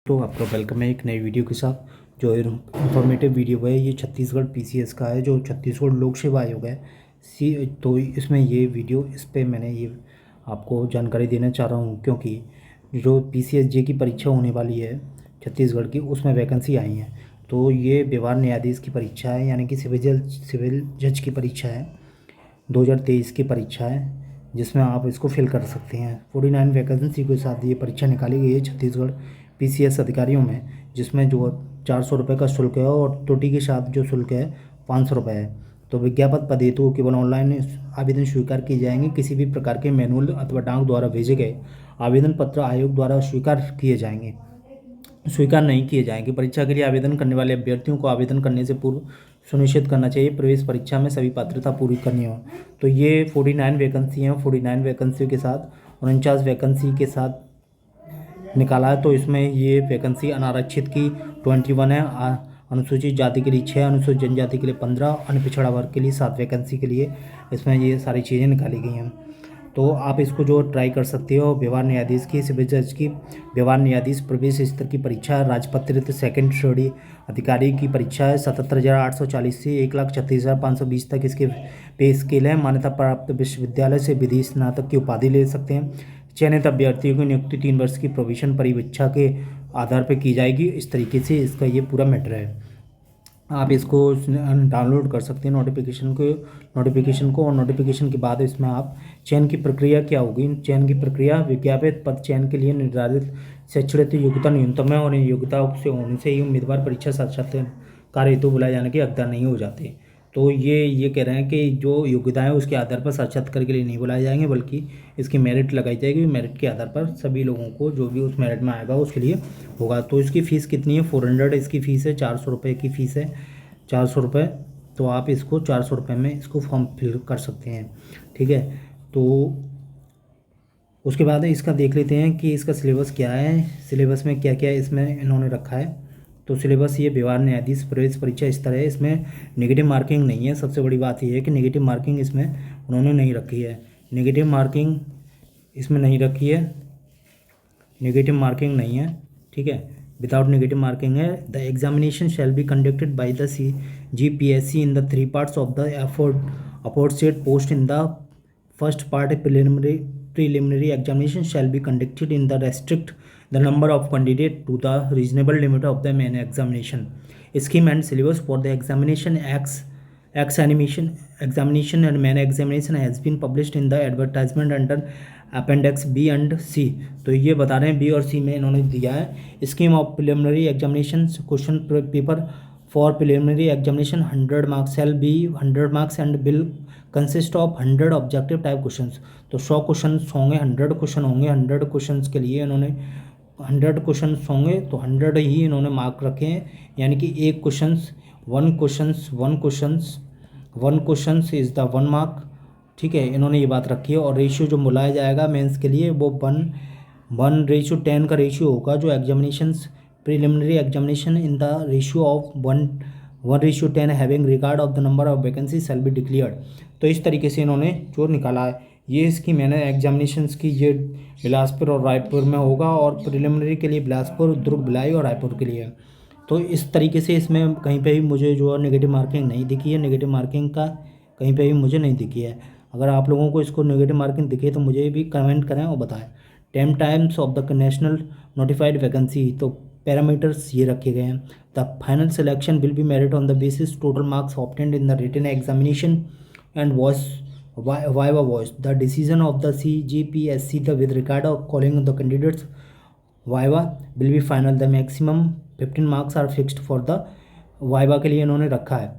तो आपका वेलकम है एक नई वीडियो के साथ। जो इंफॉर्मेटिव वीडियो है ये छत्तीसगढ़ पीसीएस का है, जो छत्तीसगढ़ लोक सेवा आयोग है। तो इसमें ये वीडियो इस पे मैंने ये आपको जानकारी देना चाह रहा हूँ, क्योंकि जो पीसीएस जे की परीक्षा होने वाली है छत्तीसगढ़ की, उसमें वैकेंसी आई हैं। तो ये व्यवहार न्यायाधीश की परीक्षा है, यानी कि सिविल जज की परीक्षा है, 2023 की परीक्षा है, जिसमें आप इसको फिल कर सकते हैं। 49 वैकेंसी के साथ ये परीक्षा निकाली गई है छत्तीसगढ़ पीसीएस अधिकारियों में, जिसमें जो 400 रुपये का शुल्क है और त्रुटि के साथ जो शुल्क है 500 रुपये है। तो विज्ञापन पद हेतु केवल ऑनलाइन आवेदन स्वीकार किए जाएंगे। किसी भी प्रकार के मैनुअल अथवा डाक द्वारा भेजे गए आवेदन पत्र आयोग द्वारा स्वीकार नहीं किए जाएंगे। परीक्षा के लिए आवेदन करने वाले अभ्यर्थियों को आवेदन करने से पूर्व सुनिश्चित करना चाहिए प्रवेश परीक्षा में सभी पात्रता पूरी करनी हो। तो ये 49 वैकेंसी हैं, 49 वैकेंसी के साथ 49 वैकेंसी के साथ निकाला है। तो इसमें ये वैकेंसी अनारक्षित की 21 है, अनुसूचित जाति के लिए 6, अनुसूचित जनजाति के लिए 15, अन्य पिछड़ा वर्ग के लिए 7 वैकेंसी के लिए इसमें ये सारी चीज़ें निकाली गई हैं। तो आप इसको जो ट्राई कर सकते हो। व्यवहार न्यायाधीश की, सिविल जज की व्यवहार न्यायाधीश प्रवेश स्तर की परीक्षा, राजपत्रित सेकंड श्रेणी अधिकारी की परीक्षा है। 77,840 से 1,36,520 तक इसके पे स्केल है। मान्यता प्राप्त विश्वविद्यालय से विधि स्नातक की उपाधि ले सकते हैं। चयनित अभ्यर्थियों की नियुक्ति 3 वर्ष की प्रोविजन परीक्षा के आधार पर की जाएगी। इस तरीके से इसका ये पूरा मैटर है। आप इसको डाउनलोड कर सकते हैं नोटिफिकेशन को और नोटिफिकेशन के बाद इसमें आप चयन की प्रक्रिया क्या होगी। चयन की प्रक्रिया विज्ञापित पद चयन के लिए निर्धारित शैक्षणिक योग्यता न्यूनतम है और इन योग्यताओं से होने से ही उम्मीदवार परीक्षा साक्षात्कार हेतु बुलाए जाने के हकदार नहीं हो जाते। तो ये कह रहे हैं कि जो योग्यताएं हैं उसके आधार पर साक्षात्कार के लिए नहीं बुलाए जाएंगे, बल्कि इसकी मेरिट लगाई जाएगी। मेरिट के आधार पर सभी लोगों को जो भी उस मेरिट में आएगा उसके लिए होगा। तो इसकी फ़ीस कितनी है? 400 इसकी फ़ीस है, 400 रुपये की फ़ीस है, 400 रुपये। तो आप इसको 400 रुपये में इसको फॉर्म फिल कर सकते हैं, ठीक है। तो उसके बाद इसका देख लेते हैं कि इसका सिलेबस क्या है, सिलेबस में क्या क्या इसमें इन्होंने रखा है। तो सिलेबस ये व्यवहार न्यायाधीश प्रवेश परीक्षा इस तरह है। इसमें नेगेटिव मार्किंग नहीं है। सबसे बड़ी बात ये है कि नेगेटिव मार्किंग इसमें उन्होंने नहीं रखी है। नेगेटिव मार्किंग इसमें नहीं रखी है, नेगेटिव मार्किंग नहीं है, ठीक है। विदाउट नेगेटिव मार्किंग है। The examination shall be conducted by the GPSC in the 3 parts of the aforesaid post. In the first part preliminary examination shall be conducted in the restrict the number of candidate to the reasonable limit of the main examination. Scheme and syllabus for the examination examination and main examination has been published in the advertisement under Appendix B and C. तो ये बता रहे हैं B और C में इन्होंने दिया है। Scheme of preliminary examination question paper for preliminary examination 100 marks shall be 100 marks and will consist of 100 objective type questions. तो 100 क्वेश्चन होंगे, 100 क्वेश्चन होंगे। 100 क्वेश्चन के लिए इन्होंने 100 क्वेश्चन होंगे तो 100 ही इन्होंने मार्क रखे हैं, यानी कि एक one question is the 1 mark, ठीक है। इन्होंने ये बात रखी है। और रेशियो जो बुलाया जाएगा मेंस के लिए वो 1:10 का रेशियो होगा। जो examinations preliminary examination in the ratio of 1:10 having regard of the number of vacancy shall be declared. तो इस तरीके से इन्होंने जो निकाला है ये इसकी मैंने एग्जामिनेशंस की ये बिलासपुर और रायपुर में होगा, और प्रिलिमिनरी के लिए बिलासपुर, दुर्ग, भिलाई और रायपुर के लिए। तो इस तरीके से इसमें कहीं पे भी मुझे जो नेगेटिव मार्किंग नहीं दिखी है, नेगेटिव मार्किंग का कहीं पे भी मुझे नहीं दिखी है। अगर आप लोगों को इसको नेगेटिव मार्किंग दिखे तो मुझे भी कमेंट करें और बताएं। Times of the national notified vacancy, तो पैरामीटर्स ये रखे गए हैं। The final selection will be merit on the basis total marks obtained in the written examination and viva voice. The decision of the CGPSC with regard of calling the candidates viva will be final. The maximum 15 marks are fixed for the viva के लिए इन्होंने रखा है।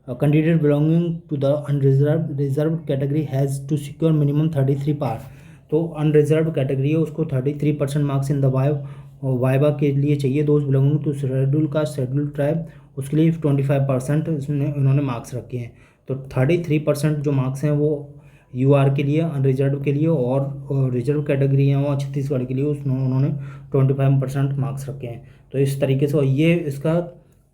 Candidate belonging to the reserved category has to secure minimum 33 पार। तो unreserved category है, उसको 33% marks in the viva के लिए चाहिए। दोस्त belonging to schedule caste, schedule tribe, उसके लिए 25% इन्होंने मार्क्स रखे हैं। तो 33% जो मार्क्स हैं वो UR के लिए, अनरिजर्व के लिए, और रिजर्व कैटेगरी है वो छत्तीसगढ़ के लिए, उसमें उन्होंने 25% मार्क्स रखे हैं। तो इस तरीके से ये इसका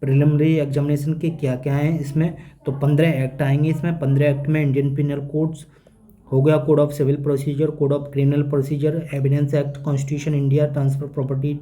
प्रिलिमिनरी एग्जामिनेशन के क्या क्या हैं इसमें। तो 15 एक्ट आएंगे इसमें। 15 एक्ट में इंडियन पिनल कोड्स हो गया, code of civil procedure, code of criminal procedure, evidence act, constitution India, transfer property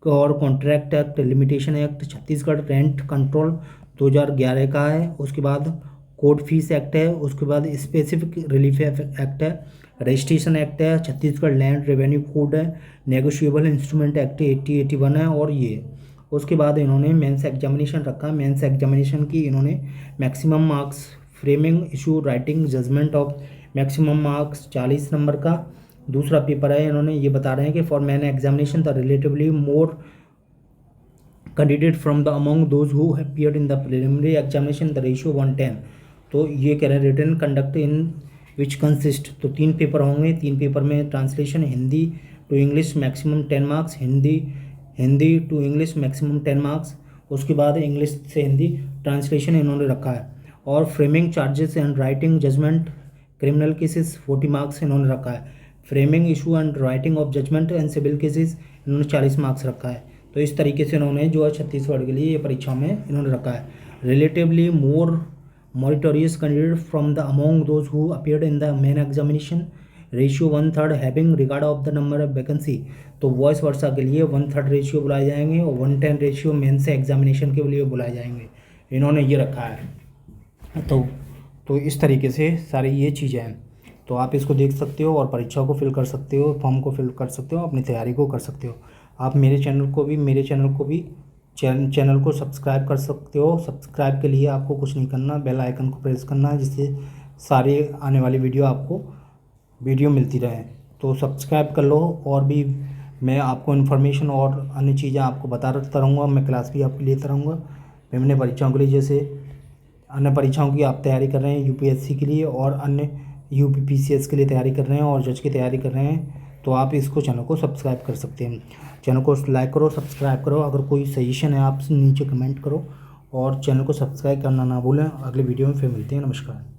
और contract act limitation act Chhattisgarh, rent control 2011 का है। उसके बाद कोर्ट फीस एक्ट है। उसके बाद स्पेसिफिक रिलीफ एक्ट है, रजिस्ट्रेशन एक्ट है, छत्तीसगढ़ लैंड रेवेन्यू कोड है, नेगोशिएबल इंस्ट्रूमेंट एक्ट 8081 है। और ये उसके बाद इन्होंने मेंस एग्जामिनेशन रखा। मेंस एग्जामिनेशन की इन्होंने maximum marks, framing, issue, writing, judgment of maximum marks 40 number का दूसरा पेपर है। इन्होंने ये बता रहे हैं कि for main examination the relatively more candidate from the among those who appeared in the preliminary examination the ratio 1:10। तो ये कह रहे हैं written conduct in which consist, तो 3 पेपर होंगे। 3 पेपर में translation Hindi to English maximum 10 marks, Hindi to English maximum 10 marks. उसके बाद इंग्लिश से हिंदी ट्रांसलेशन इन्होंने रखा है। और framing, charges and writing, judgment, criminal cases 40 marks इन्होंने रखा है। Framing, issue and writing of judgment and civil cases इन्होंने 40 मार्क्स रखा है। तो इस तरीके से इन्होंने जो है छत्तीसगढ़ के लिए ये परीक्षा में इन्होंने रखा है। Relatively more meritorious candidate from the among those who appeared in the main examination ratio 1/3 having regard of the number of vacancy. तो वॉइस वर्षा के लिए 1/3 रेशियो बुलाए जाएंगे और 1:10 रेशियो मेन से एग्जामिनेशन के लिए बुलाए जाएंगे। इन्होंने ये रखा है। तो इस तरीके से सारी ये चीज़ें हैं। तो आप इसको देख सकते हो और परीक्षा को फिल कर सकते हो, फॉर्म को फिल कर सकते हो, अपनी तैयारी को कर सकते हो। आप मेरे चैनल को सब्सक्राइब कर सकते हो। सब्सक्राइब के लिए आपको कुछ नहीं करना, बेल आइकन को प्रेस करना है, जिससे सारी आने वाली वीडियो मिलती रहे। तो सब्सक्राइब कर लो। और भी मैं आपको इन्फॉर्मेशन और अन्य चीज़ें आपको बताता रहूँगा। मैं क्लास भी आपको लेता रहूँगा विभिन्न परीक्षाओं के लिए। जैसे अन्य परीक्षाओं की आप तैयारी कर रहे हैं यूपीएससी के लिए और अन्य यूपीपीसीएस के लिए तैयारी कर रहे हैं और जज की तैयारी कर रहे हैं, तो आप इसको चैनल को सब्सक्राइब कर सकते हैं। चैनल को लाइक करो, सब्सक्राइब करो। अगर कोई सजेशन है आप नीचे कमेंट करो और चैनल को सब्सक्राइब करना ना भूलें। अगले वीडियो में फिर मिलते हैं। नमस्कार।